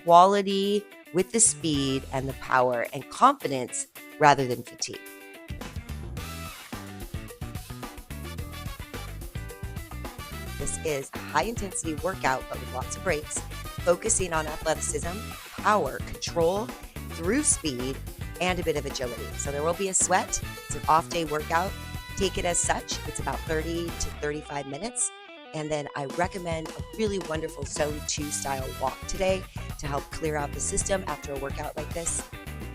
quality with the speed and the power and confidence rather than fatigue. This is a high intensity workout, but with lots of breaks, focusing on athleticism, power, control through speed, and a bit of agility. So there will be a sweat. It's an off day workout. Take it as such. It's about 30 to 35 minutes. And then I recommend a really wonderful Zone 2 style walk today to help clear out the system after a workout like this.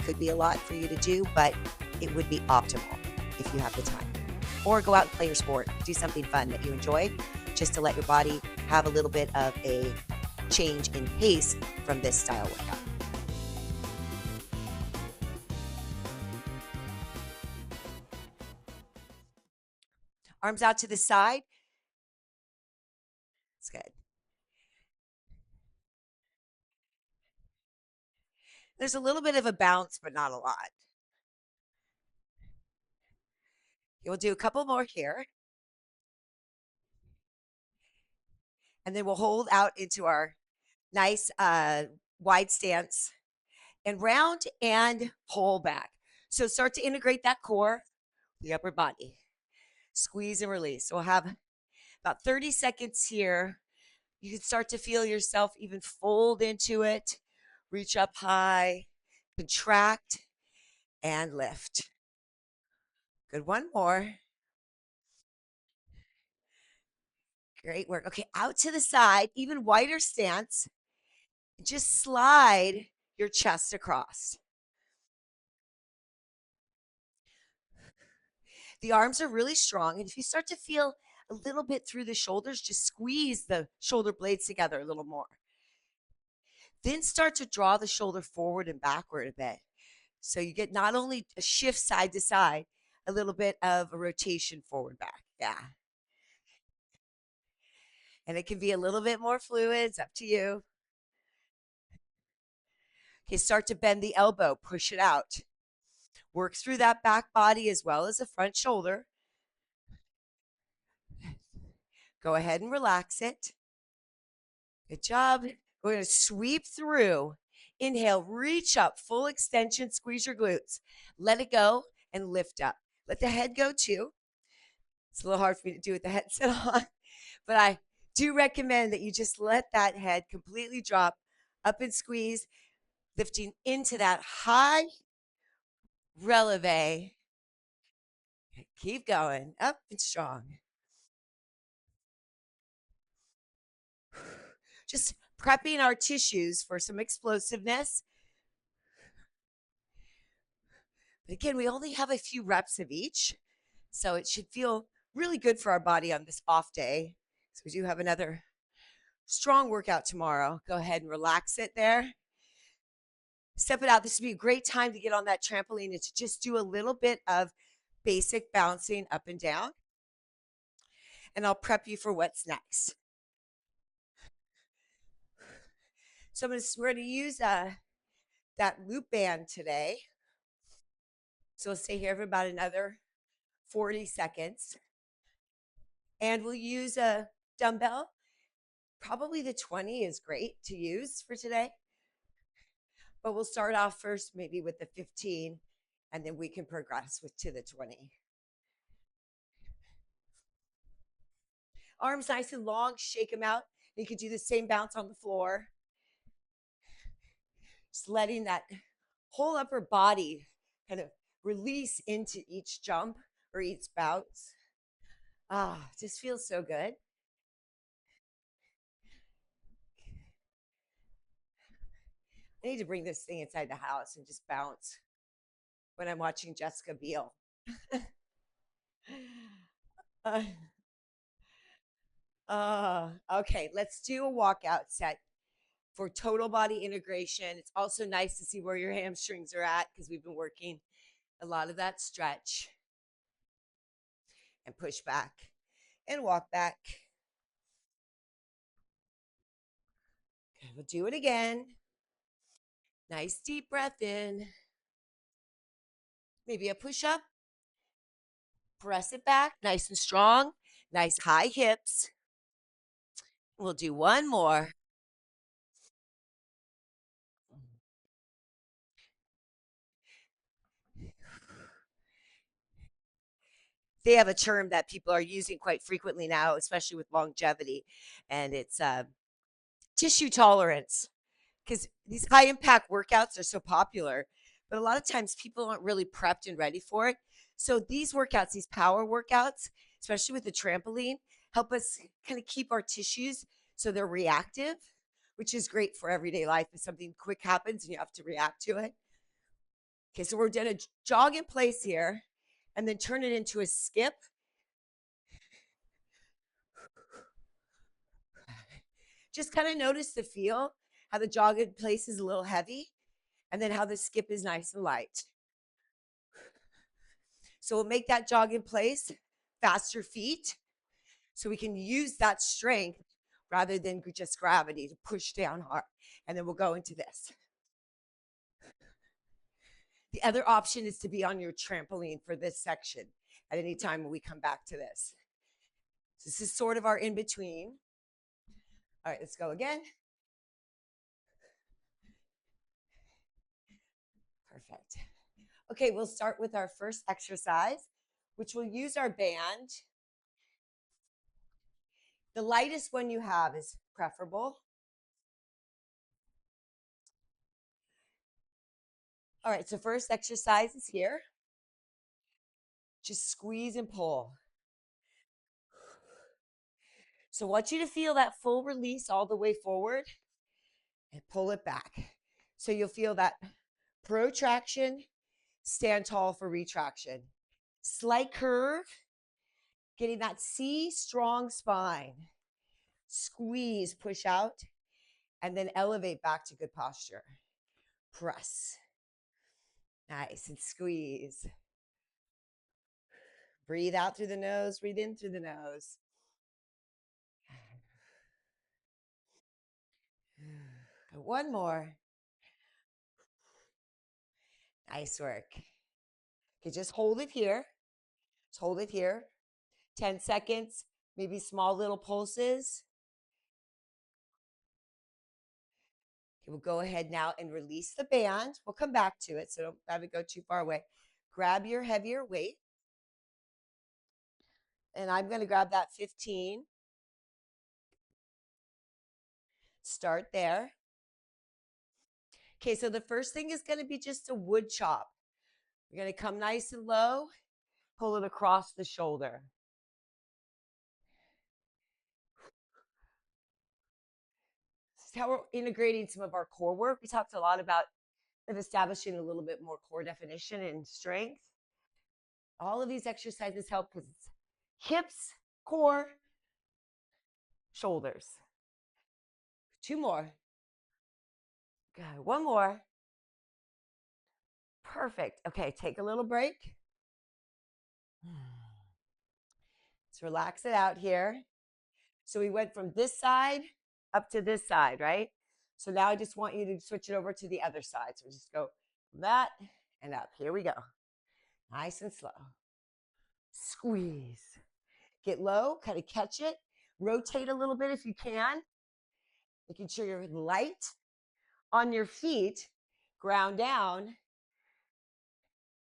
Could be a lot for you to do, but it would be optimal if you have the time. Or go out and play your sport. Do something fun that you enjoy just to let your body have a little bit of a change in pace from this style workout. Arms out to the side. That's good. There's a little bit of a bounce, but not a lot. We'll do a couple more here. And then we'll hold out into our nice wide stance and round and pull back. So start to integrate that core, the upper body. Squeeze and release. So we'll have about 30 seconds here. You can start to feel yourself even fold into it, reach up high, contract, and lift. Good. One more. Great work. Okay, out to the side, even wider stance. Just slide your chest across. The arms are really strong. And if you start to feel a little bit through the shoulders, just squeeze the shoulder blades together a little more. Then start to draw the shoulder forward and backward a bit. So you get not only a shift side to side, a little bit of a rotation forward back. Yeah. And it can be a little bit more fluid. It's up to you. Okay, start to bend the elbow, push it out. Work through that back body as well as the front shoulder. Go ahead and relax it. Good job. We're going to sweep through. Inhale, reach up, full extension, squeeze your glutes. Let it go and lift up. Let the head go too. It's a little hard for me to do with the headset on, but I do recommend that you just let that head completely drop up and squeeze, lifting into that high releve. Keep going, up and strong. Just prepping our tissues for some explosiveness. But again, we only have a few reps of each, so it should feel really good for our body on this off day. So we do have another strong workout tomorrow. Go ahead and relax it there. Step it out. This would be a great time to get on that trampoline and to just do a little bit of basic bouncing up and down. And I'll prep you for what's next. So we're going to use that loop band today. So we'll stay here for about another 40 seconds. And we'll use a dumbbell. Probably the 20 is great to use for today. But we'll start off first maybe with the 15, and then we can progress to the 20. Arms nice and long, shake them out. You can do the same bounce on the floor. Just letting that whole upper body kind of release into each jump or each bounce. Just feels so good. I need to bring this thing inside the house and just bounce when I'm watching Jessica Biel. Okay, let's do a walkout set for total body integration. It's also nice to see where your hamstrings are at because we've been working a lot of that stretch. And push back and walk back. Okay, we'll do it again. Nice deep breath in. Maybe a push up. Press it back, nice and strong. Nice high hips. We'll do one more. they have a term that people are using quite frequently now, especially with longevity, and it's tissue tolerance. Because these high impact workouts are so popular, but a lot of times people aren't really prepped and ready for it. So these workouts, these power workouts, especially with the trampoline, help us kind of keep our tissues so they're reactive, which is great for everyday life. If something quick happens and you have to react to it. Okay, so we're going to jog in place here and then turn it into a skip. Just kind of notice the feel, how the jog in place is a little heavy, and then how the skip is nice and light. So we'll make that jog in place, faster feet, so we can use that strength rather than just gravity to push down hard. And then we'll go into this. The other option is to be on your trampoline for this section at any time when we come back to this. So this is sort of our in between. All right, let's go again. Perfect. Okay, we'll start with our first exercise, which will use our band. The lightest one you have is preferable. All right, so first exercise is here. Just squeeze and pull. So I want you to feel that full release all the way forward and pull it back. So you'll feel that protraction, stand tall for retraction. Slight curve, getting that C strong spine. Squeeze, push out, and then elevate back to good posture. Press. Nice, and squeeze. Breathe out through the nose, breathe in through the nose. One more. Nice work. Okay, just hold it here. Just hold it here. 10 seconds, maybe small little pulses. Okay, we'll go ahead now and release the band. We'll come back to it, so don't have it go too far away. Grab your heavier weight. And I'm going to grab that 15. Start there. Okay, so the first thing is going to be just a wood chop. We're going to come nice and low, pull it across the shoulder. This is how we're integrating some of our core work. We talked a lot about establishing a little bit more core definition and strength. All of these exercises help because it's hips, core, shoulders. 2 more. Good. 1 more. Perfect. Okay, take a little break. Let's relax it out here. So we went from this side up to this side, right? So now I just want you to switch it over to the other side. So just go from that and up. Here we go. Nice and slow. Squeeze. Get low, kind of catch it. Rotate a little bit if you can. Making sure you're light on your feet. Ground down.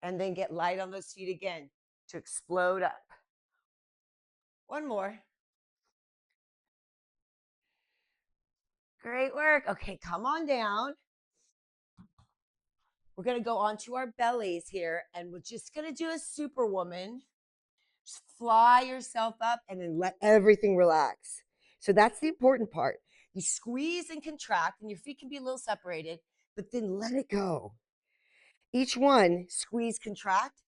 And then get light on those feet again to explode up. 1 more. Great work. Okay, come on down. We're going to go onto our bellies here, and we're just going to do a superwoman. Just fly yourself up and then let everything relax. So that's the important part. You squeeze and contract, and your feet can be a little separated, but then let it go. Each one, squeeze, contract.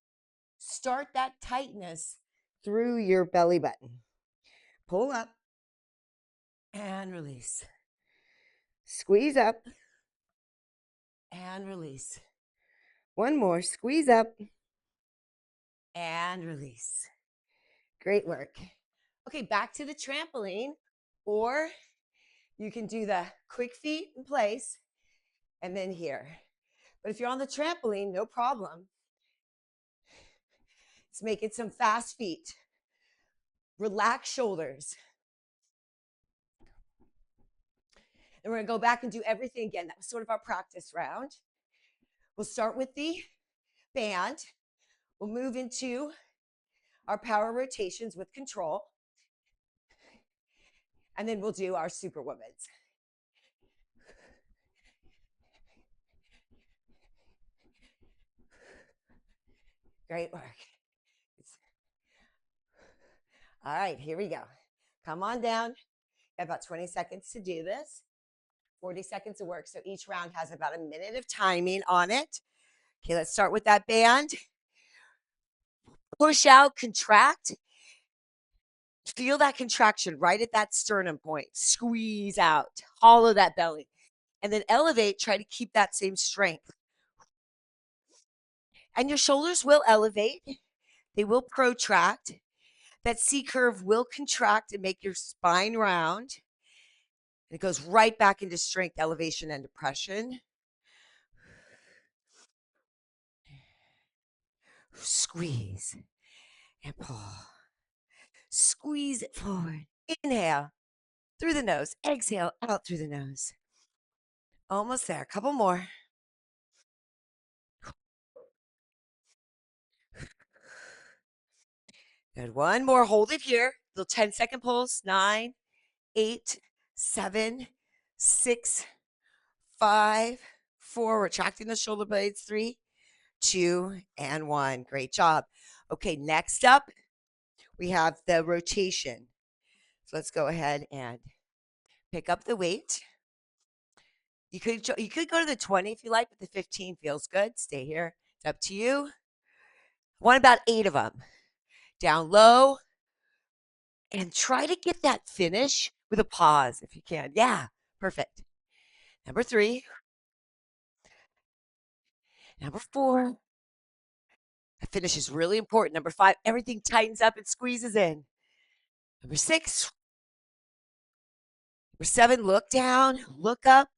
Start that tightness through your belly button. Pull up and release. Squeeze up and release. 1 more. Squeeze up and release. Great work. Okay, back to the trampoline, or you can do the quick feet in place and then here. But if you're on the trampoline, no problem. Let's make it some fast feet. Relax shoulders. And we're going to go back and do everything again. That was sort of our practice round. We'll start with the band. We'll move into our power rotations with control. And then we'll do our superwomans. Great work. All right, here we go. Come on down. Got about 20 seconds to do this. 40 seconds of work. So each round has about a minute of timing on it. Okay, let's start with that band. Push out, contract. Feel that contraction right at that sternum point. Squeeze out, hollow that belly. And then elevate, try to keep that same strength. And your shoulders will elevate. They will protract. That C curve will contract and make your spine round. And it goes right back into strength, elevation, and depression. Squeeze and pull. Squeeze it forward. Inhale through the nose. Exhale out through the nose. Almost there. A couple more. Good. One more. Hold it here. Little 10-second pulse. 9, 8, 7, 6, 5, 4. Retracting the shoulder blades. 3, 2, and 1. Great job. Okay, next up, we have the rotation. So let's go ahead and pick up the weight. You could go to the 20 if you like, but the 15 feels good. Stay here. It's up to you. I want about 8 of them. Down low. And try to get that finish with a pause if you can. Yeah, perfect. Number 3. Number 4. That finish is really important. Number 5, everything tightens up and squeezes in. Number 6. Number 7, look down, look up.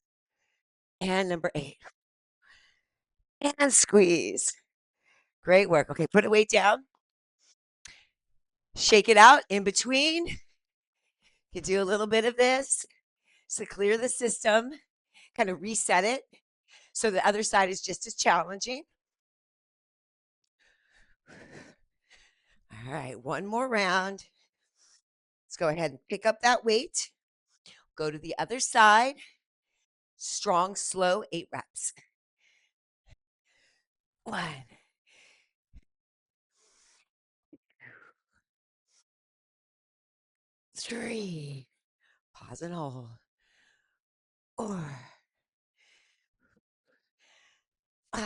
And number 8. And squeeze. Great work. Okay, put the weight down. Shake it out in between. You do a little bit of this to clear the system, kind of reset it so the other side is just as challenging. All right, one more round. Let's go ahead and pick up that weight. Go to the other side. Strong, slow, 8 reps. 1, 3. Pause and hold. 4, 5,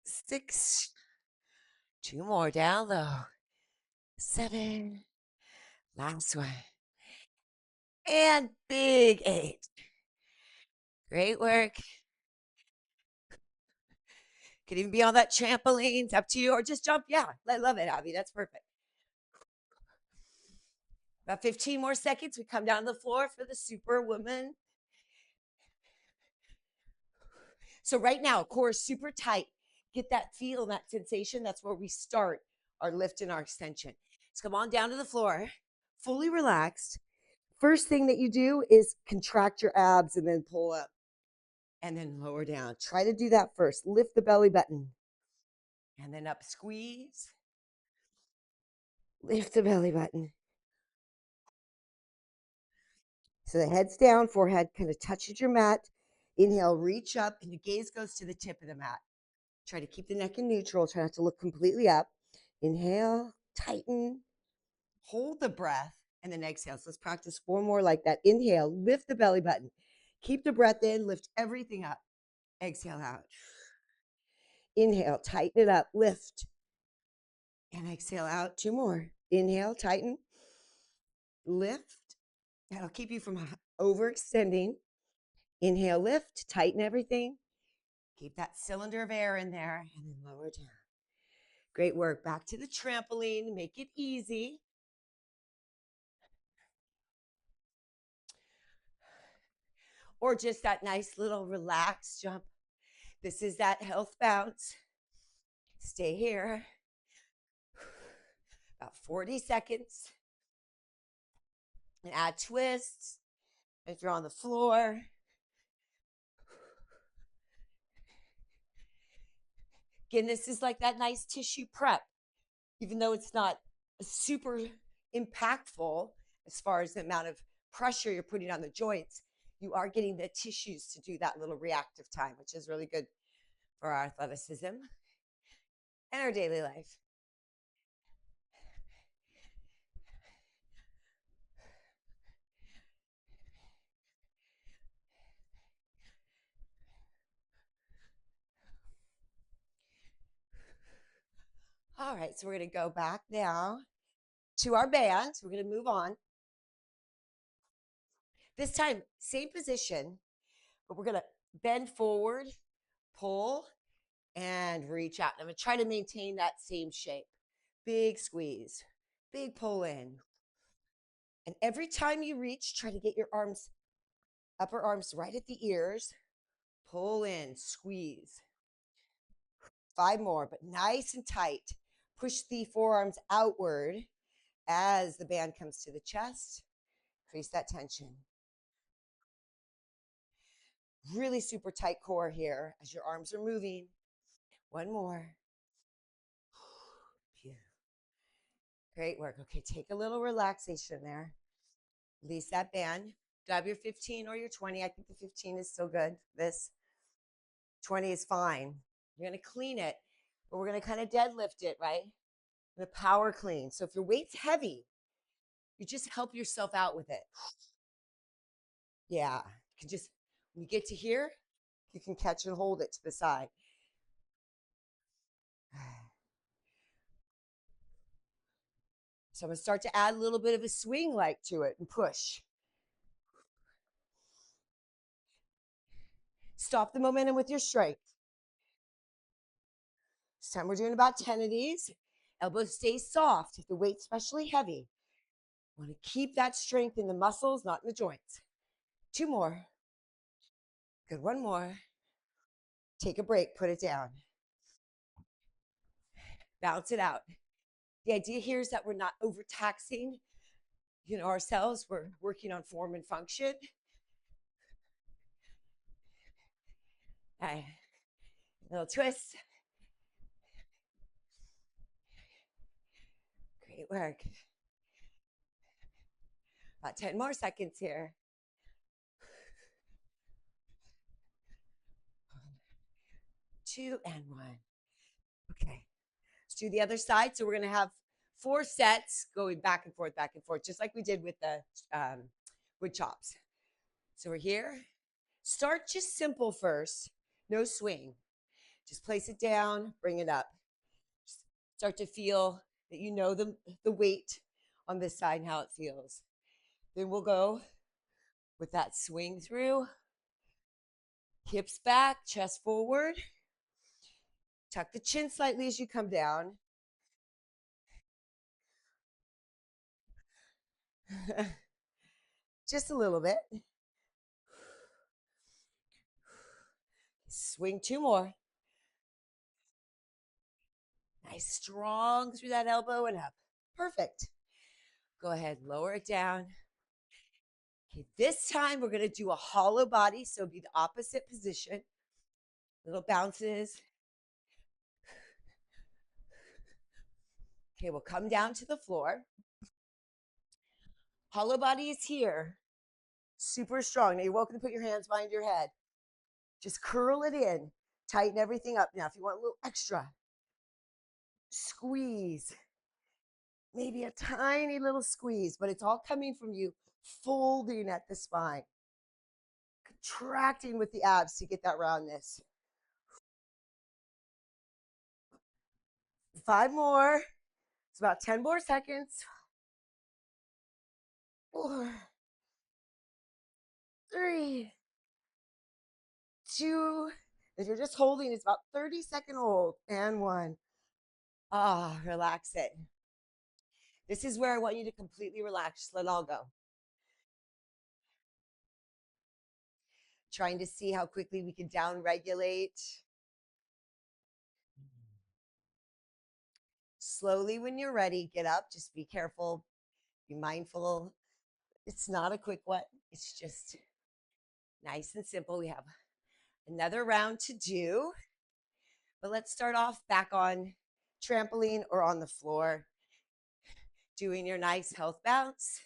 6. 2 more down low. 7. Last one. And big 8. Great work. Could even be on that trampoline. It's up to you. Or just jump. Yeah, I love it, Abby. That's perfect. About 15 more seconds. We come down to the floor for the superwoman. So right now, core is super tight. Get that feel, that sensation. That's where we start our lift and our extension. Let's come on down to the floor, fully relaxed. First thing that you do is contract your abs and then pull up and then lower down. Try to do that first. Lift the belly button and then up, squeeze. Lift the belly button. So the head's down, forehead kind of touches your mat. Inhale, reach up, and the gaze goes to the tip of the mat. Try to keep the neck in neutral. Try not to look completely up. Inhale, tighten, hold the breath, and then exhale. So let's practice 4 more like that. Inhale, lift the belly button. Keep the breath in, lift everything up. Exhale out. Inhale, tighten it up, lift. And exhale out. 2 more. Inhale, tighten, lift. That'll keep you from overextending. Inhale, lift, tighten everything. Keep that cylinder of air in there and then lower down. Great work. Back to the trampoline. Make it easy. Or just that nice little relaxed jump. This is that health bounce. Stay here. About 40 seconds. And add twists. If you're on the floor, Again, this is like that nice tissue prep, even though it's not super impactful as far as the amount of pressure you're putting on the joints. You are getting the tissues to do that little reactive time, which is really good for our athleticism and our daily life. All right, so we're going to go back now to our band. We're going to move on. This time, same position, but we're going to bend forward, pull, and reach out. I'm going to try to maintain that same shape. Big squeeze, big pull in. And every time you reach, try to get your arms, upper arms right at the ears. Pull in, squeeze. 5 more, but nice and tight. Push the forearms outward as the band comes to the chest. Increase that tension. Really super tight core here as your arms are moving. 1 more. Great work. Okay, take a little relaxation there. Release that band. Grab your 15 or your 20. I think the 15 is still good. This 20 is fine. You're going to clean it, but we're going to kind of deadlift it, right? The power clean. So if your weight's heavy, you just help yourself out with it. Yeah. You can just, when you get to here, you can catch and hold it to the side. So I'm going to start to add a little bit of a swing like to it and push. Stop the momentum with your strength. This time we're doing about 10 of these. Elbows stay soft if the weight's especially heavy. Want to keep that strength in the muscles, not in the joints. 2 more. Good. 1 more. Take a break. Put it down. Bounce it out. The idea here is that we're not overtaxing, ourselves. We're working on form and function. All right. Little twist. Great work. About 10 more seconds here. 2 and 1. Okay. Let's do the other side. So we're going to have 4 sets going back and forth, just like we did with the wood chops. So we're here. Start just simple first. No swing. Just place it down, bring it up. Start to feel that you know the weight on this side and how it feels. Then we'll go with that swing through. Hips back, chest forward. Tuck the chin slightly as you come down. Just a little bit. Swing 2 more. Nice, strong through that elbow and up. Perfect. Go ahead, lower it down. Okay, this time we're going to do a hollow body, so be the opposite position. Little bounces. Okay, we'll come down to the floor. Hollow body is here. Super strong. Now you're welcome to put your hands behind your head. Just curl it in. Tighten everything up. Now, if you want a little extra, squeeze. Maybe a tiny little squeeze, but it's all coming from you folding at the spine. Contracting with the abs to get that roundness. 5 more. It's about 10 more seconds. 4, 3, 2. If you're just holding, it's about 30-second hold. And 1. Relax it. This is where I want you to completely relax. Just let it all go. Trying to see how quickly we can down regulate. Slowly, when you're ready, get up. Just be careful. Be mindful. It's not a quick one. It's just nice and simple. We have another round to do. But let's start off back on trampoline or on the floor, doing your nice health bounce.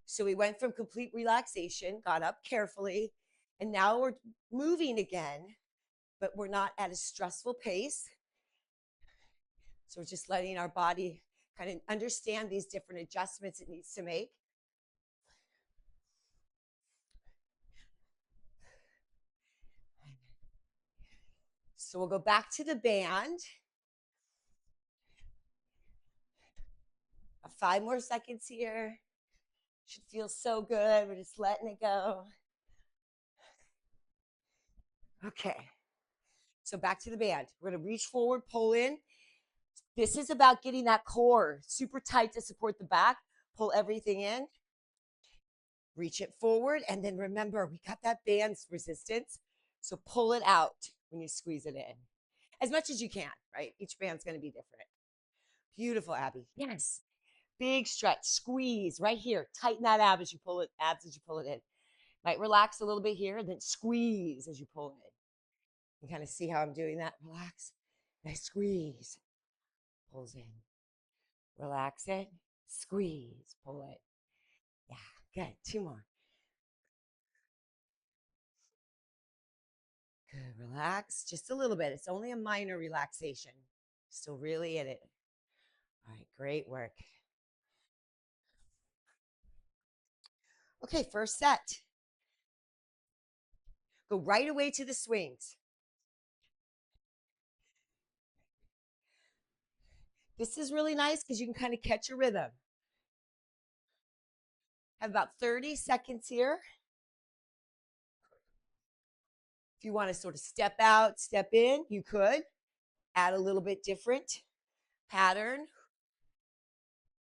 So we went from complete relaxation, got up carefully, and now we're moving again, but we're not at a stressful pace. So we're just letting our body kind of understand these different adjustments it needs to make. So we'll go back to the band. 5 more seconds here. Should feel so good. We're just letting it go. Okay. So back to the band. We're going to reach forward, pull in. This is about getting that core super tight to support the back. Pull everything in. Reach it forward. And then remember, we got that band's resistance. So pull it out when you squeeze it in. As much as you can, right? Each band's going to be different. Beautiful, Abby. Yes. Big stretch. Squeeze right here. Tighten that abs as you pull it in. Might relax a little bit here, and then squeeze as you pull it in. You kind of see how I'm doing that. Relax. Nice squeeze. Pulls in. Relax it. Squeeze. Pull it. Yeah, good. 2 more. Good. Relax just a little bit. It's only a minor relaxation. Still really in it. All right, great work. Okay, first set. Go right away to the swings. This is really nice because you can kind of catch a rhythm. Have about 30 seconds here. If you want to sort of step out, step in, you could. Add a little bit different pattern.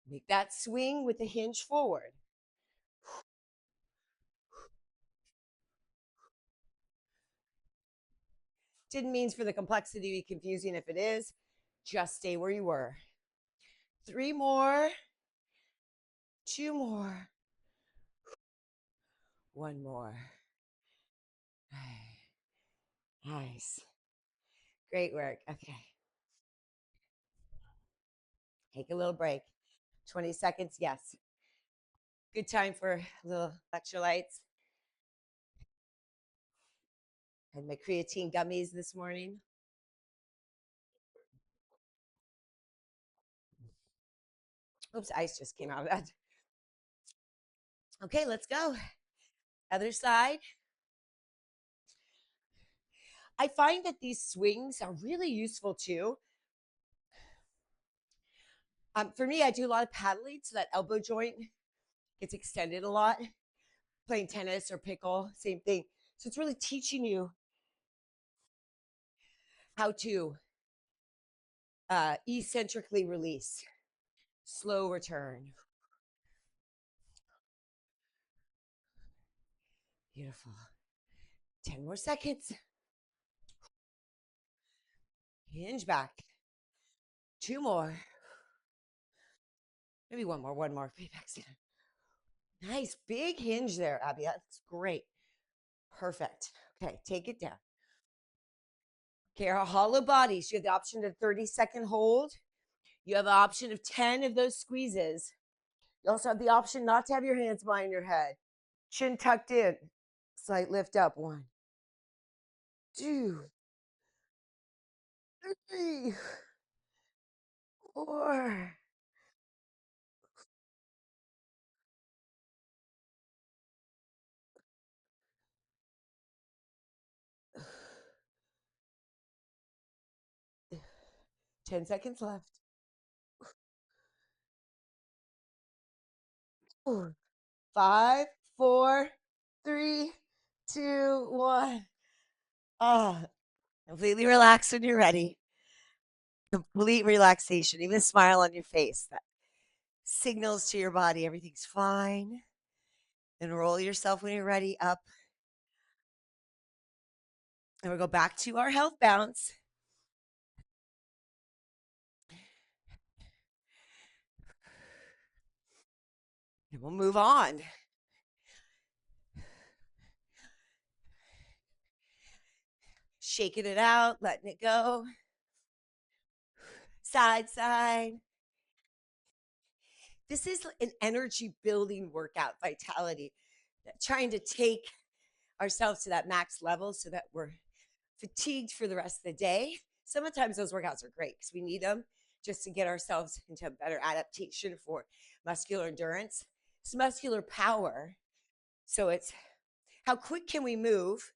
Make that swing with the hinge forward. Didn't mean for the complexity to be confusing. If it is, just stay where you were. 3 more. 2 more. 1 more. Nice. Great work. Okay. Take a little break. 20 seconds. Yes. Good time for a little electrolytes. Had my creatine gummies this morning. Oops, ice just came out of that. Okay, let's go. Other side. I find that these swings are really useful too. For me, I do a lot of paddling, so that elbow joint gets extended a lot. Playing tennis or pickle, same thing. So it's really teaching you how to eccentrically release, slow return. Beautiful. 10 more seconds. Hinge back. 2 more. Maybe 1 more. 1 more. Nice big hinge there, Abby. That's great. Perfect. Okay, take it down. Okay, our hollow bodies. You have the option of 30-second hold. You have the option of 10 of those squeezes. You also have the option not to have your hands behind your head. Chin tucked in. Slight lift up. 1, 2, 3, 4. 10 seconds left. 5, 4, 3, 2, 1. Ah, completely relax when you're ready. Complete relaxation, even a smile on your face. That signals to your body everything's fine. Then roll yourself when you're ready up. And we'll go back to our health bounce. And we'll move on. shaking it out, letting it go. Side, side. This is an energy building workout, vitality, trying to take ourselves to that max level so that we're fatigued for the rest of the day. Sometimes those workouts are great because we need them just to get ourselves into a better adaptation for muscular endurance. It's muscular power. So it's how quick can we move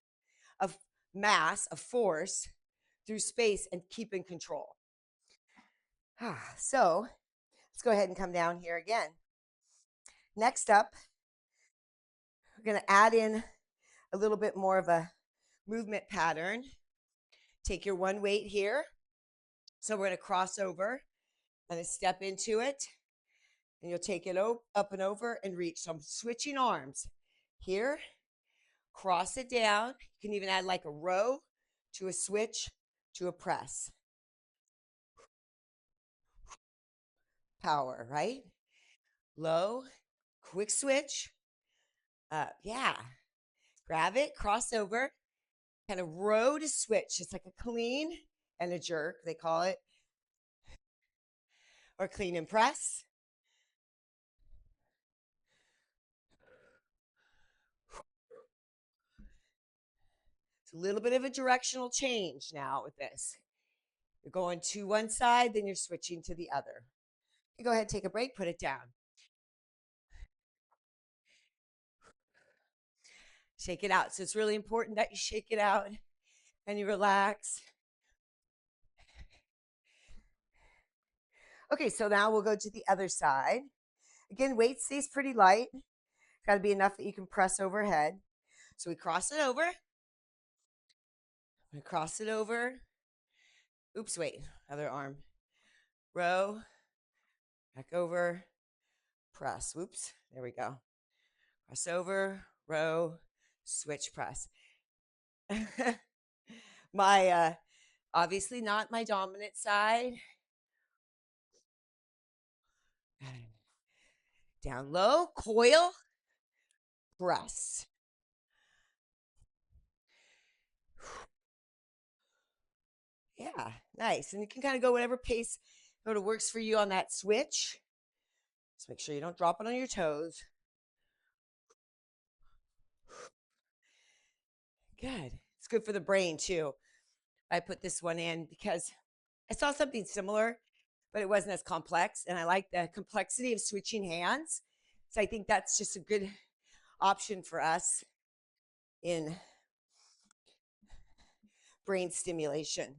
of mass, of force through space and keep in control. So let's go ahead and come down here again. Next up, we're going to add in a little bit more of a movement pattern. Take your one weight here. So we're going to cross over and step into it. And you'll take it up and over and reach. So I'm switching arms here, cross it down. You can even add like a row to a switch to a press. Power, right? Low, quick switch. Yeah. Grab it, cross over, kind of row to switch. It's like a clean and a jerk, they call it, or clean and press. It's a little bit of a directional change now with this. You're going to one side, then you're switching to the other. You go ahead, take a break, put it down. Shake it out. So it's really important that you shake it out and you relax. Okay, so now we'll go to the other side. Again, weight stays pretty light. Got to be enough that you can press overhead. So we cross it over. We cross it over. Oops, wait, other arm. Row, back over, press. Whoops, there we go. Cross over, row, switch, press. My, obviously not my dominant side. Down low, coil, press. Yeah, nice. And you can kind of go whatever pace sort of works for you on that switch. Just make sure you don't drop it on your toes. Good. It's good for the brain too. I put this one in because I saw something similar, but it wasn't as complex. And I like the complexity of switching hands. So I think that's just a good option for us in brain stimulation.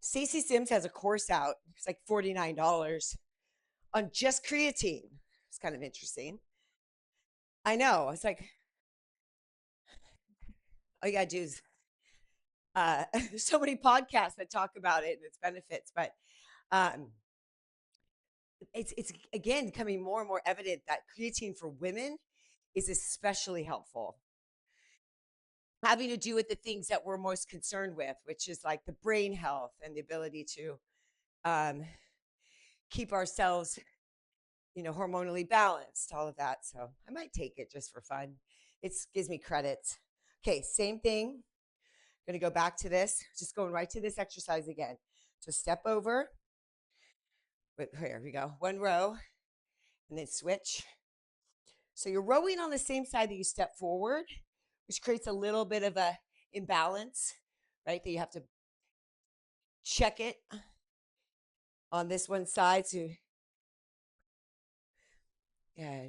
Stacey Sims has a course out. It's like $49 on just creatine. It's kind of interesting. I know. It's like, all you got to do is, there's so many podcasts that talk about it and its benefits, but it's again becoming more and more evident that creatine for women is especially helpful, having to do with the things that we're most concerned with, which is like the brain health and the ability to keep ourselves, hormonally balanced, all of that. So I might take it just for fun. It gives me credits. Okay, same thing. I'm going to go back to this, just going right to this exercise again. So step over. But here we go. One row and then switch. So you're rowing on the same side that you step forward, which creates a little bit of a imbalance, right? That you have to check it on this one side. So yeah,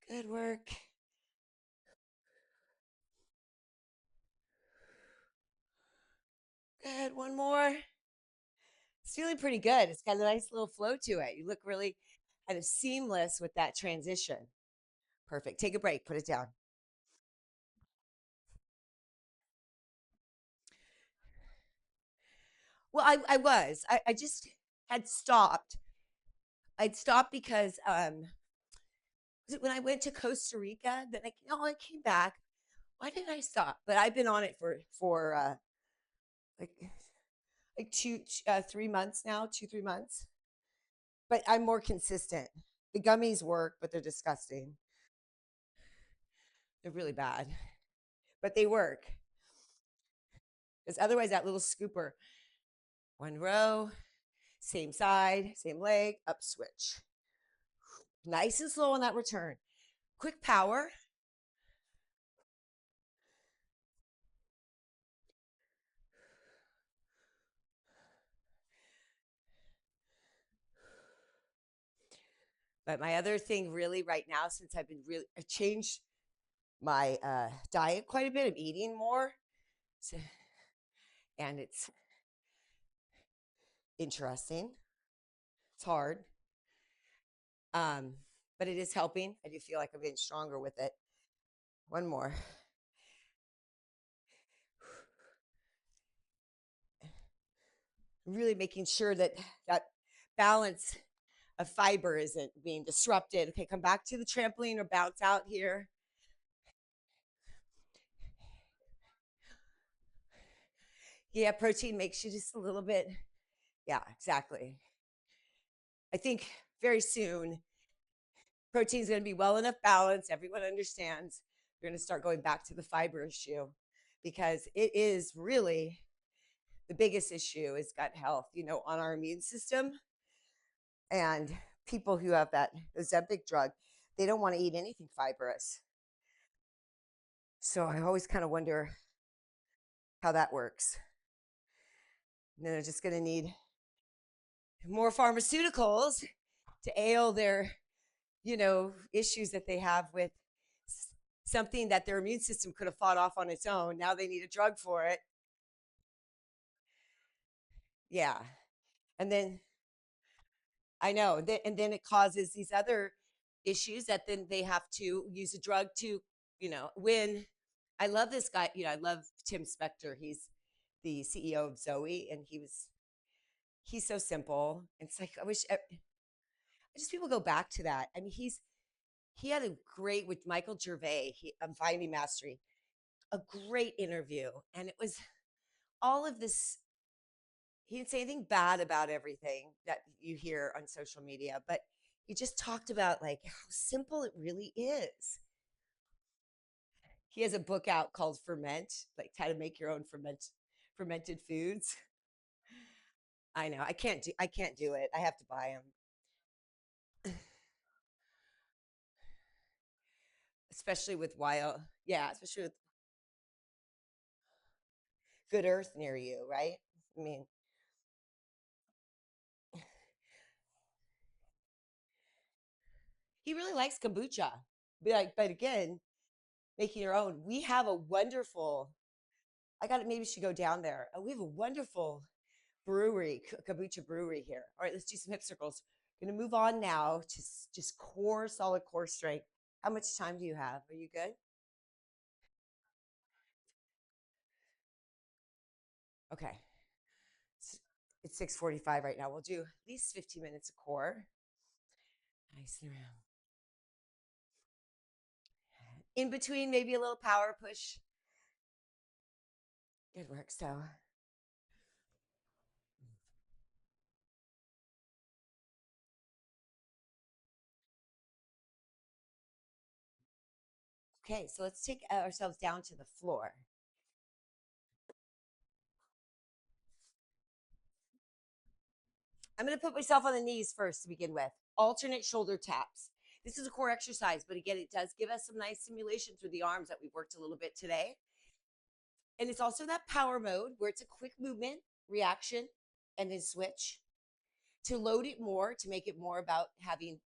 good work. Good, one more. It's feeling pretty good. It's got a nice little flow to it. You look really kind of seamless with that transition. Perfect. Take a break, put it down. Well, I just had stopped. I'd stopped because when I went to Costa Rica, then I came back. Why did I stop? But I've been on it for like like 3 months now, 2 3 months. But I'm more consistent. The gummies work, but they're disgusting. They're really bad, but they work. Because otherwise, that little scooper, one row, same side, same leg, up switch. Nice and slow on that return. Quick power. But my other thing, really, right now, since I changed my diet quite a bit. I'm eating more, so, and it's interesting. It's hard, um, but it is helping. I do feel like I'm getting stronger with it. One more. Really making sure that that balance of fiber isn't being disrupted. Okay, come back to the trampoline or bounce out here. Yeah, protein makes you just a little bit. Yeah, exactly. I think very soon protein's going to be well enough balanced. Everyone understands. We're going to start going back to the fiber issue because it is really the biggest issue is gut health, on our immune system. And people who have that Ozempic drug, they don't want to eat anything fibrous. So I always kind of wonder how that works. And then they're just going to need more pharmaceuticals to ail their, issues that they have with something that their immune system could have fought off on its own. Now they need a drug for it. Yeah. And then I know that, and then it causes these other issues that then they have to use a drug to, when I love this guy, I love Tim Spector. He's the CEO of Zoe, and he's so simple. It's like I just people go back to that. I mean, he had a great with Michael Gervais. Finding Mastery, a great interview, and it was all of this. He didn't say anything bad about everything that you hear on social media, but he just talked about like how simple it really is. He has a book out called Ferment, like how to make your own fermented foods. I know. I can't do it. I have to buy them. Especially with wild, yeah, especially with good earth near you, right? I mean, he really likes kombucha. But again, making your own. We have a wonderful. I got it. Maybe we should go down there. We have a wonderful brewery, kombucha brewery here. All right, let's do some hip circles. Going to move on now to just solid core strength. How much time do you have? Are you good? Okay. It's 6:45 right now. We'll do at least 15 minutes of core. Nice and around. In between, maybe a little power push. Good work. So, okay, so let's take ourselves down to the floor. I'm going to put myself on the knees first to begin with. Alternate shoulder taps. This is a core exercise, but again, it does give us some nice stimulation through the arms that we worked a little bit today. And it's also that power mode where it's a quick movement, reaction, and then switch. To load it more, to make it more about having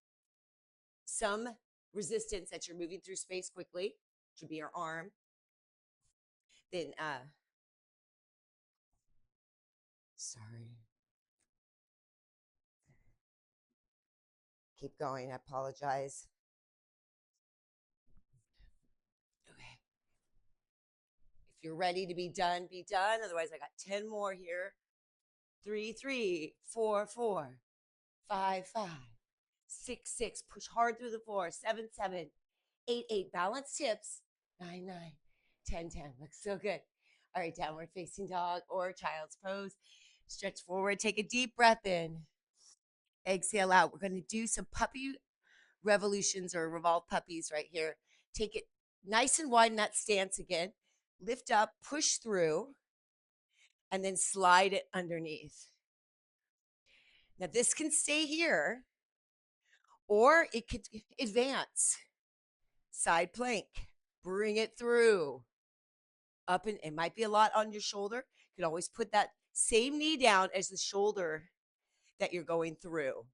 some resistance that you're moving through space quickly, which would be your arm. Then, sorry, keep going. I apologize. Okay. If you're ready to be done, be done. Otherwise, I got 10 more here. 3, 3, 4, 4, 5, 5, 6, 6. Push hard through the floor. 7, 7, 8, 8. Balance hips. 9, 9. 10, 10. Looks so good. All right, downward facing dog or child's pose. Stretch forward. Take a deep breath in. Exhale out. We're going to do some puppy revolutions or revolve puppies right here. Take it nice and wide in that stance again. Lift up, push through, and then slide it underneath. Now, this can stay here or it could advance. Side plank. Bring it through. Up and it might be a lot on your shoulder. You can always put that same knee down as the shoulder that you're going through.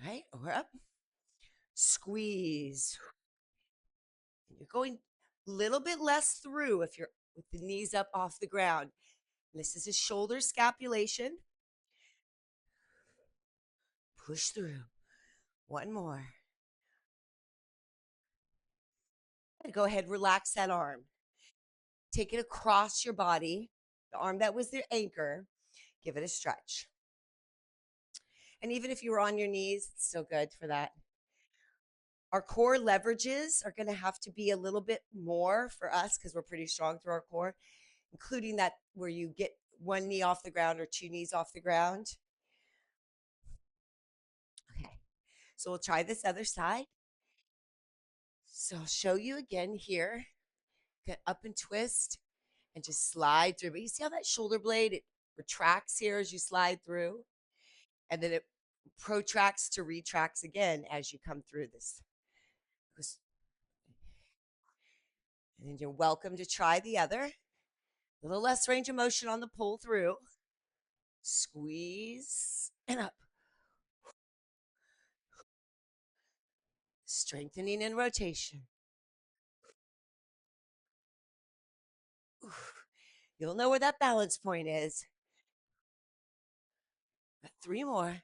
Right? Or up. Squeeze. You're going a little bit less through if you're with the knees up off the ground. This is a shoulder scapulation. Push through. One more. And go ahead, relax that arm. Take it across your body. The arm that was the anchor, give it a stretch. And even if you were on your knees, it's still good for that. Our core leverages are going to have to be a little bit more for us because we're pretty strong through our core, including that where you get one knee off the ground or two knees off the ground. Okay, so we'll try this other side. So I'll show you again here. Get up and twist and just slide through. But you see how that shoulder blade, it retracts here as you slide through, and then it protracts to retracts again as you come through this. And then you're welcome to try the other. A little less range of motion on the pull through. Squeeze and up. Strengthening and rotation. You'll know where that balance point is. Got 3 more.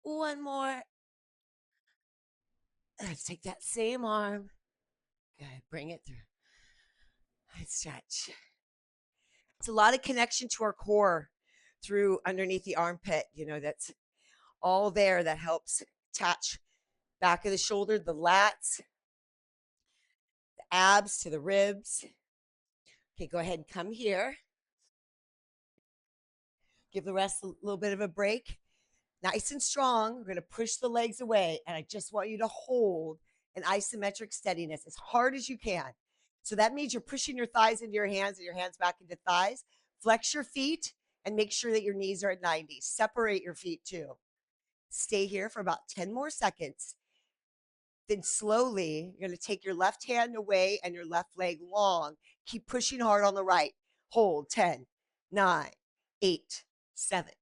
One more. Let's take that same arm. Good. Bring it through. And stretch. It's a lot of connection to our core through underneath the armpit. You know, that's all there that helps attach back of the shoulder, the lats, the abs to the ribs. Okay, go ahead and come here. Give the rest a little bit of a break. Nice and strong. We're going to push the legs away. And I just want you to hold an isometric steadiness as hard as you can. So that means you're pushing your thighs into your hands and your hands back into thighs. Flex your feet and make sure that your knees are at 90. Separate your feet too. Stay here for about 10 more seconds. Then slowly, you're going to take your left hand away and your left leg long. Keep pushing hard on the right. Hold 10, 9, 8, 7,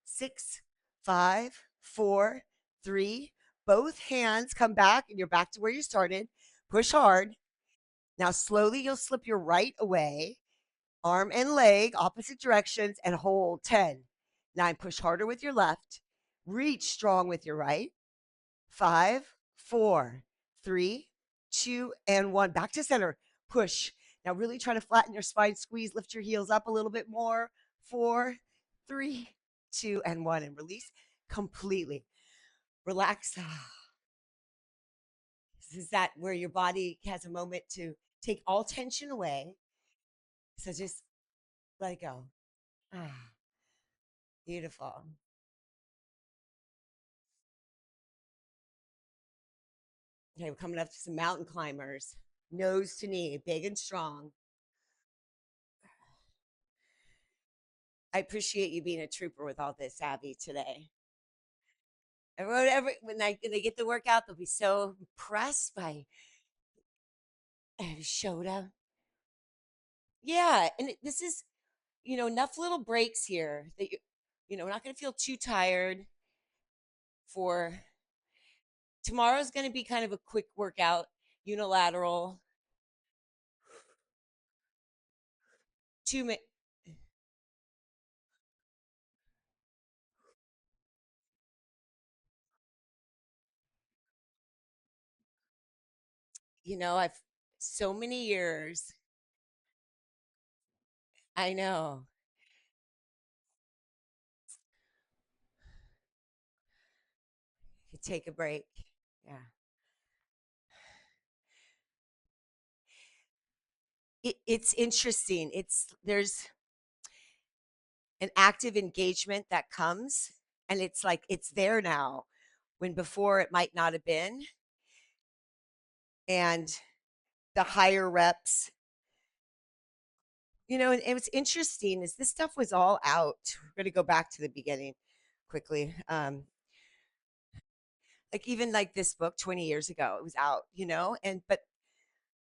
6, 5, 4, 3. Both hands come back and you're back to where you started. Push hard. Now, slowly, you'll slip your right away, arm and leg, opposite directions, and hold 10, 9. Push harder with your left. Reach strong with your right. 5, 4, 3, 2, and 1. Back to center. Push. Now, really try to flatten your spine. Squeeze. Lift your heels up a little bit more. 4, 3, 2, and 1. And release completely. Relax. This is that where your body has a moment to take all tension away. So just let it go. Beautiful. Okay, we're coming up to some mountain climbers. Nose to knee, big and strong. I appreciate you being a trooper with all this, Abby, today. When they get the workout, they'll be so impressed by showed up. Yeah, and this is, enough little breaks here that we're not going to feel too tired. For tomorrow's going to be kind of a quick workout, unilateral. 2 minutes. I've so many years. I know. take a break. Yeah. It's interesting. There's an active engagement that comes, and it's like it's there now when before it might not have been. And the higher reps, and what's interesting is this stuff was all out. We're going to go back to the beginning quickly. Like even like this book 20 years ago, it was out, and but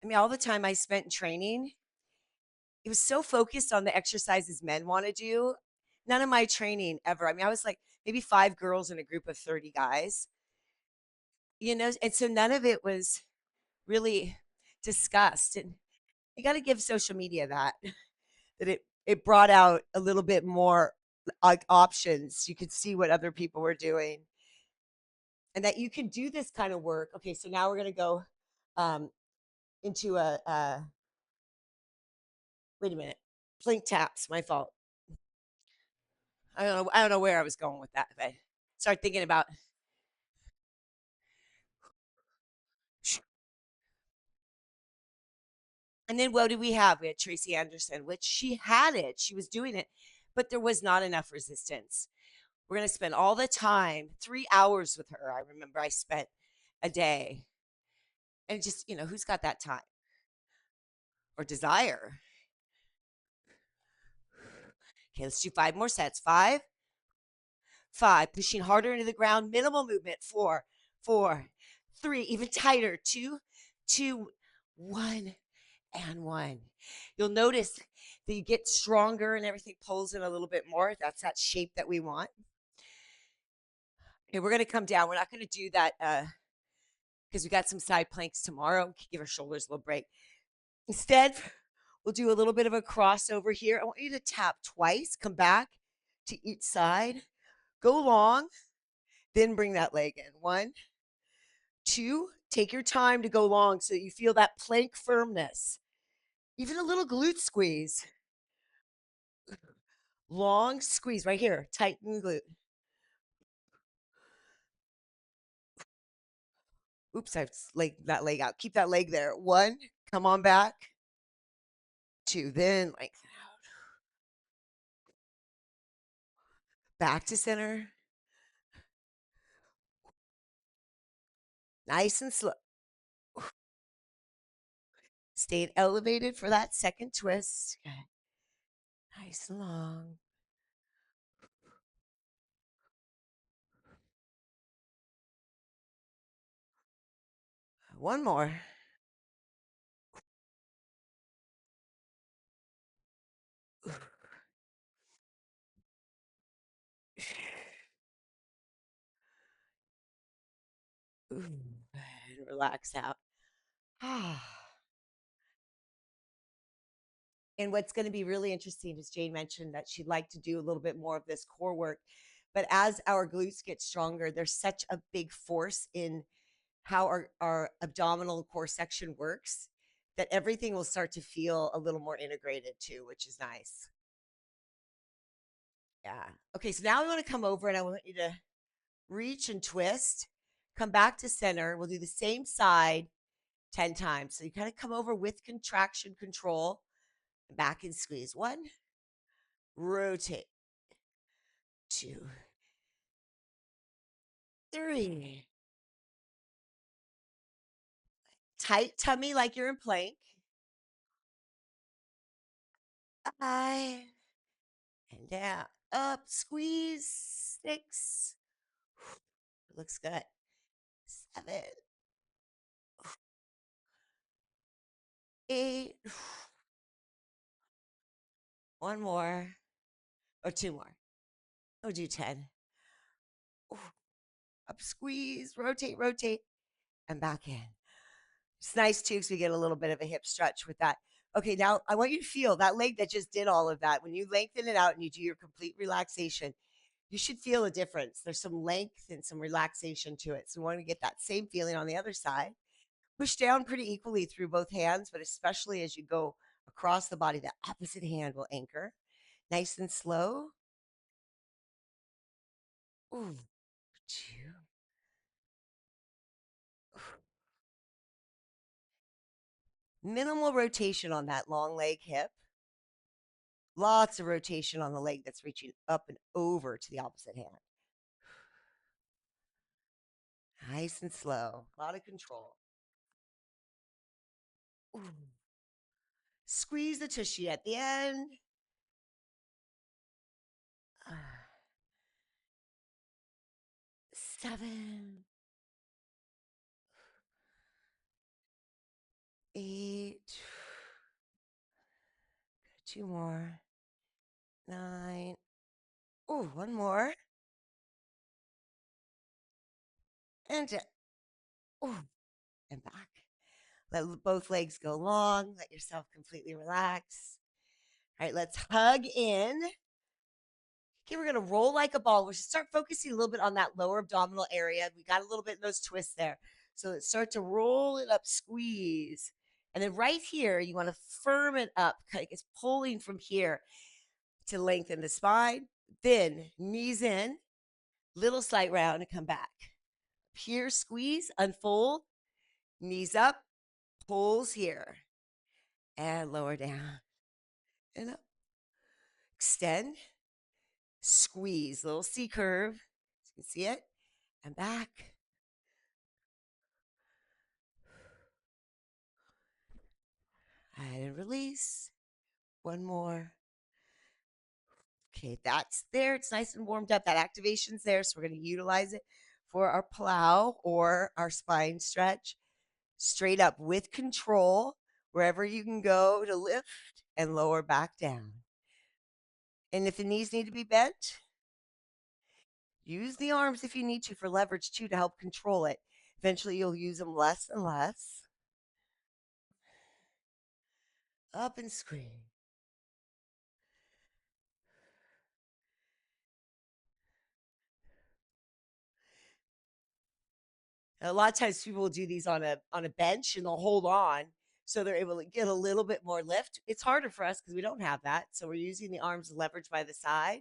I mean, all the time I spent in training, it was so focused on the exercises men want to do. None of my training ever. I mean, I was like maybe five girls in a group of 30 guys, and so none of it was really discussed. And you got to give social media that it brought out a little bit more like options. You could see what other people were doing and that you can do this kind of work. Okay, so now we're going to go um, into wait a minute, plank taps. My fault. I don't know where I was going with that, but start thinking about. And then what did we have? We had Tracy Anderson, which she had it. She was doing it, but there was not enough resistance. We're going to spend all the time, 3 hours with her. I remember I spent a day. And just, who's got that time or desire? Okay, let's do five more sets. Five, pushing harder into the ground, minimal movement. Four, three, even tighter. Two, one, and one. You'll notice that you get stronger and everything pulls in a little bit more. That's that shape that we want. Okay, we're going to come down. We're not going to do that because we got some side planks tomorrow. Give our shoulders a little break. Instead, we'll do a little bit of a crossover here. I want you to tap twice, come back to each side, go long, then bring that leg in. One, two, take your time to go long so you feel that plank firmness. Even a little glute squeeze. Long squeeze right here. Tighten glute. Oops, I've laid that leg out. Keep that leg there. One, come on back. Two, then lengthen out. Back to center. Nice and slow. Stayed elevated for that second twist. Okay. Nice and long. One more. And relax out. And what's going to be really interesting is Jane mentioned that she'd like to do a little bit more of this core work. But as our glutes get stronger, there's such a big force in how our abdominal core section works that everything will start to feel a little more integrated too, which is nice. Yeah. Okay, so now I want to come over and I want you to reach and twist, come back to center. We'll do the same side 10 times. So you kind of come over with contraction control, back and squeeze. One, rotate. Two, three. Tight tummy like you're in plank. Five, and down. Up, squeeze. Six. Looks good. Seven, eight. One more. Or two more. Oh, do 10. Up, squeeze. Rotate, and back in. It's nice too because we get a little bit of a hip stretch with that. Okay, now I want you to feel that leg that just did all of that. When you lengthen it out and you do your complete relaxation, you should feel a difference. There's some length and some relaxation to it. So we want to get that same feeling on the other side. Push down pretty equally through both hands, but especially as you go across the body, the opposite hand will anchor. Nice and slow. Ooh, two, Minimal rotation on that long leg hip. Lots of rotation on the leg that's reaching up and over to the opposite hand. Nice and slow. A lot of control. Ooh. Squeeze the tushy at the end. 7, 8. Two more. 9. Oh, one more. And oh, and back. Let both legs go long. Let yourself completely relax. All right, let's hug in. Okay, we're going to roll like a ball. We'll start focusing a little bit on that lower abdominal area. We got a little bit of those twists there. So let's start to roll it up, squeeze. And then right here, you want to firm it up. Like it's pulling from here to lengthen the spine. Then knees in, little slight round and come back. Here, squeeze, unfold, knees up, pulls here, and lower down. And up. Extend, squeeze, little C curve. You can see it. And back. And release. One more. Okay, that's there. It's nice and warmed up. That activation's there. So we're going to utilize it for our plow or our spine stretch. Straight up with control, wherever you can go to lift and lower back down. And if the knees need to be bent, use the arms if you need to for leverage too to help control it. Eventually, you'll use them less and less. Up and squeeze. And a lot of times people will do these on a bench and they'll hold on so they're able to get a little bit more lift. It's harder for us because we don't have that. So we're using the arms leverage by the side.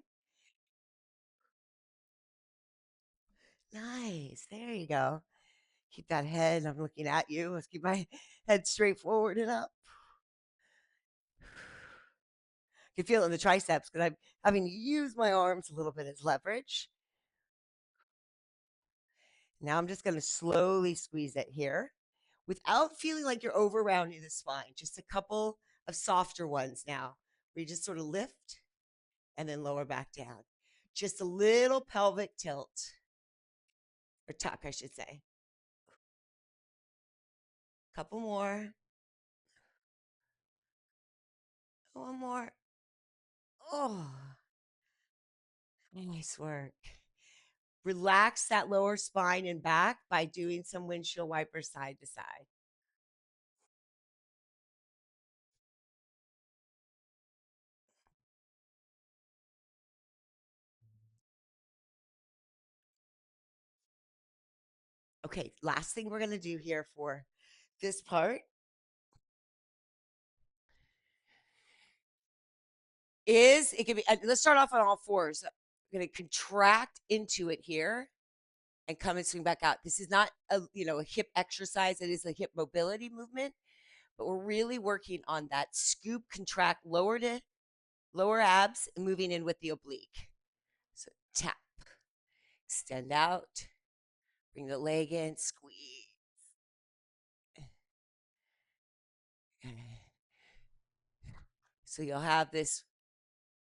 Nice. There you go. Keep that head. I'm looking at you. Let's keep my head straight forward and up. You can feel it in the triceps because I'm having to use my arms a little bit as leverage. Now I'm just going to slowly squeeze it here without feeling like you're over rounding the spine. Just a couple of softer ones now where you just sort of lift and then lower back down. Just a little pelvic tilt or tuck, I should say. Couple more. One more. Oh, nice work. Relax that lower spine and back by doing some windshield wiper side to side. Okay, last thing we're going to do here for this part is it can be, let's start off on all fours. I'm going to contract into it here and come and swing back out. This is not a hip exercise. It is a hip mobility movement, but we're really working on that scoop, contract, lower abs, and moving in with the oblique. So tap, extend out, bring the leg in, squeeze. So you'll have this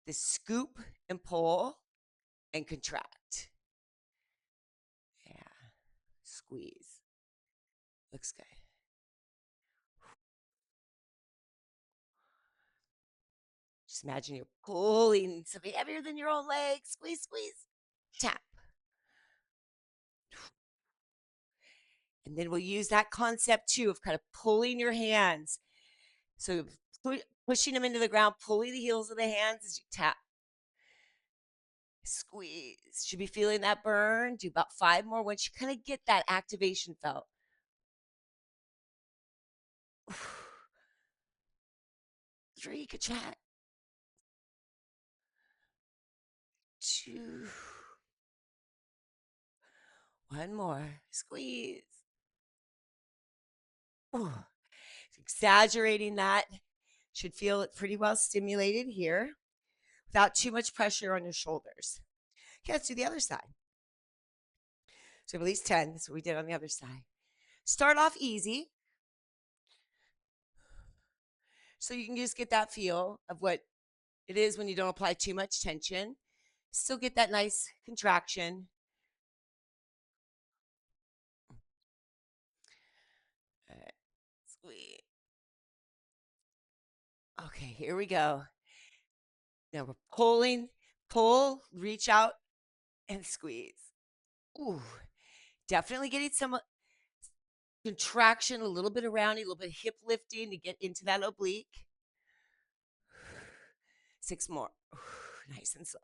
scoop and pull and contract. Yeah. Squeeze. Looks good. Just imagine you're pulling something heavier than your own leg. Squeeze, squeeze. Tap. And then we'll use that concept too of kind of pulling your hands. So pushing them into the ground, pulling the heels of the hands as you tap. Squeeze. Should be feeling that burn. Do about 5 more once you kind of get that activation felt. 3, contract. 2. One more. Squeeze. Ooh. Exaggerating that should feel it pretty well stimulated here without too much pressure on your shoulders. Okay, let's do the other side. So release 10. That's what we did on the other side. Start off easy so you can just get that feel of what it is when you don't apply too much tension. Still get that nice contraction. Squeeze. Okay, here we go. Now we're pulling, pull, reach out, and squeeze. Ooh, definitely getting some contraction, a little bit around, a little bit of hip lifting to get into that oblique. 6 more. Nice and slow.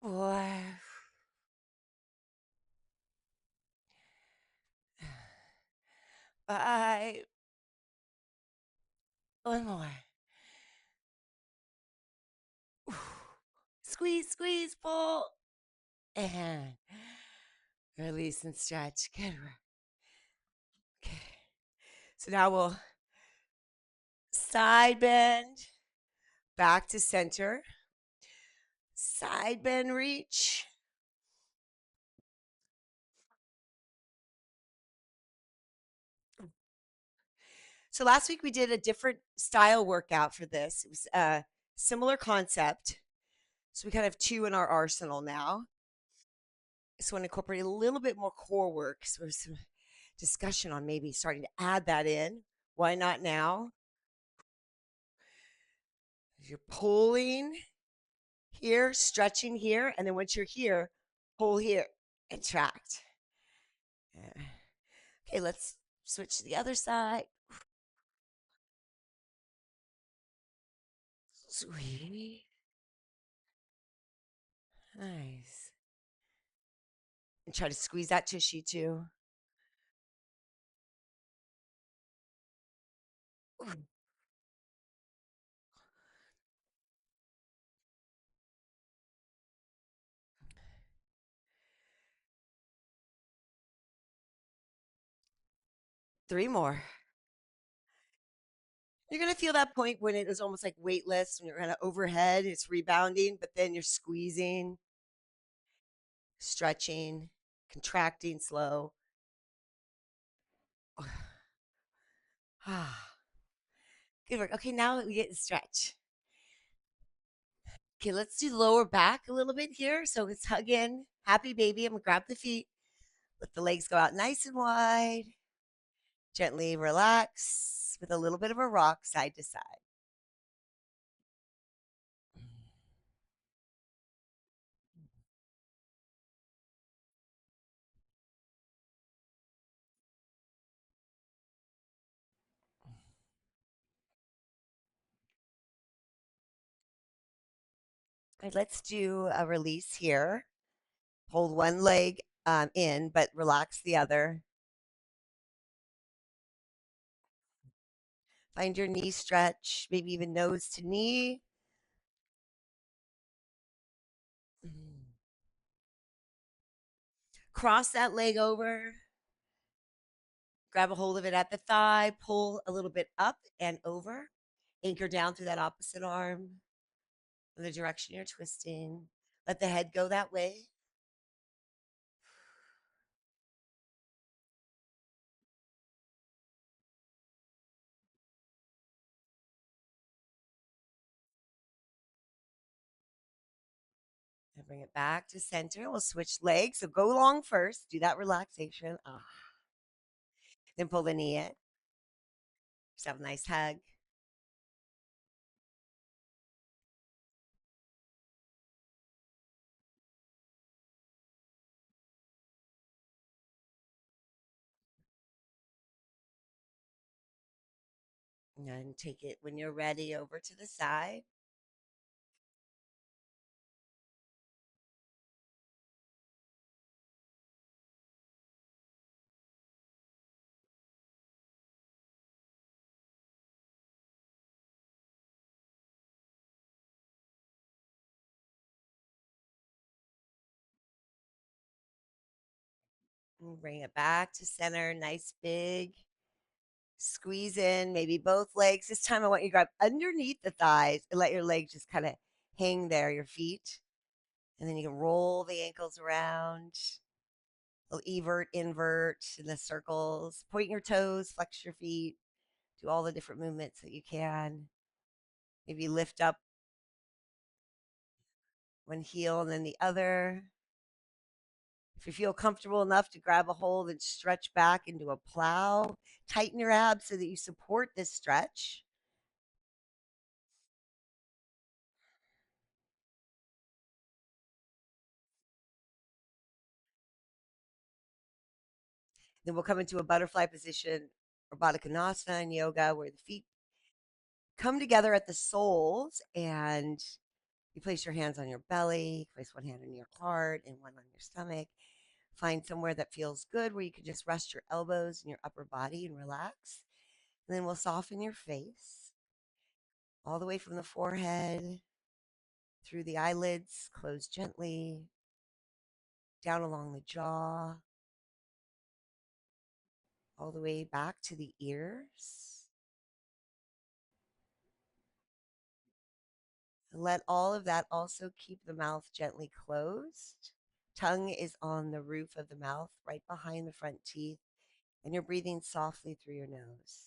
Four. 5. One more. Squeeze, squeeze, pull. And release and stretch. Good work. Okay. So now we'll side bend, back to center, side bend reach. So last week we did a different style workout for this. It was a similar concept. So we kind of have two in our arsenal now. So I want to incorporate a little bit more core work. So there's some discussion on maybe starting to add that in. Why not now? You're pulling here, stretching here, and then once you're here, pull here and tract. Yeah. Okay, let's switch to the other side. Sweet. Nice. And try to squeeze that tushy too. 3 more. You're gonna feel that point when it is almost like weightless, when you're kind of overhead, it's rebounding, but then you're squeezing, stretching, contracting slow. Ah, good work. Okay, now we get to stretch. Okay, let's do lower back a little bit here. So let's hug in. Happy baby. I'm gonna grab the feet. Let the legs go out nice and wide. Gently relax with a little bit of a rock side to side. Right, let's do a release here. Hold one leg in, but relax the other. Find your knee stretch, maybe even nose to knee. Cross that leg over. Grab a hold of it at the thigh. Pull a little bit up and over. Anchor down through that opposite arm in the direction you're twisting. Let the head go that way. And bring it back to center. We'll switch legs. So go long first. Do that relaxation. Then pull the knee in. Just have a nice hug. And then take it when you're ready over to the side. And bring it back to center. Nice big squeeze in, maybe both legs. This time I want you to grab underneath the thighs and let your legs just kind of hang there, your feet. And then you can roll the ankles around, little evert, invert in the circles. Point your toes, flex your feet, do all the different movements that you can. Maybe lift up one heel and then the other. If you feel comfortable enough to grab a hold and stretch back into a plow, tighten your abs so that you support this stretch. Then we'll come into a butterfly position or Baddha Konasana in yoga where the feet come together at the soles and you place your hands on your belly, place one hand on your heart and one on your stomach. Find somewhere that feels good where you can just rest your elbows in your upper body and relax. And then we'll soften your face all the way from the forehead through the eyelids, close gently, down along the jaw, all the way back to the ears. Let all of that also keep the mouth gently closed. Tongue is on the roof of the mouth, right behind the front teeth, and you're breathing softly through your nose.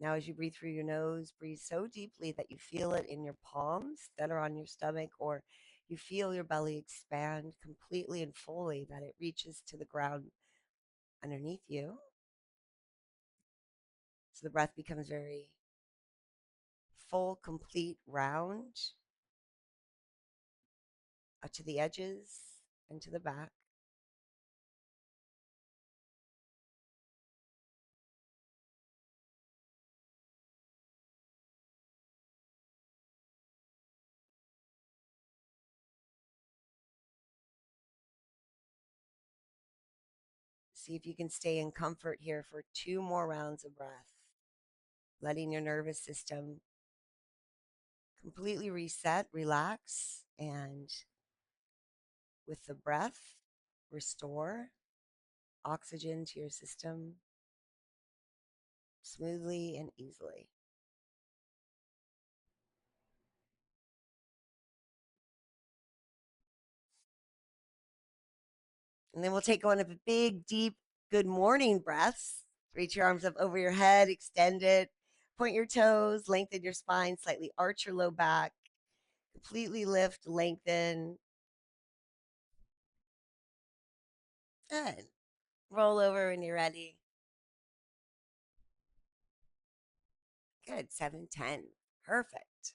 Now, as you breathe through your nose, breathe so deeply that you feel it in your palms that are on your stomach, or you feel your belly expand completely and fully, that it reaches to the ground underneath you. So the breath becomes very full, complete, round, out to the edges and to the back. See if you can stay in comfort here for 2 more rounds of breath, letting your nervous system completely reset, relax, and with the breath, restore oxygen to your system smoothly and easily. And then we'll take one of the big, deep, good morning breaths. Reach your arms up over your head, extend it, point your toes, lengthen your spine, slightly arch your low back, completely lift, lengthen. Good. Roll over when you're ready. Good. 7, 10. Perfect.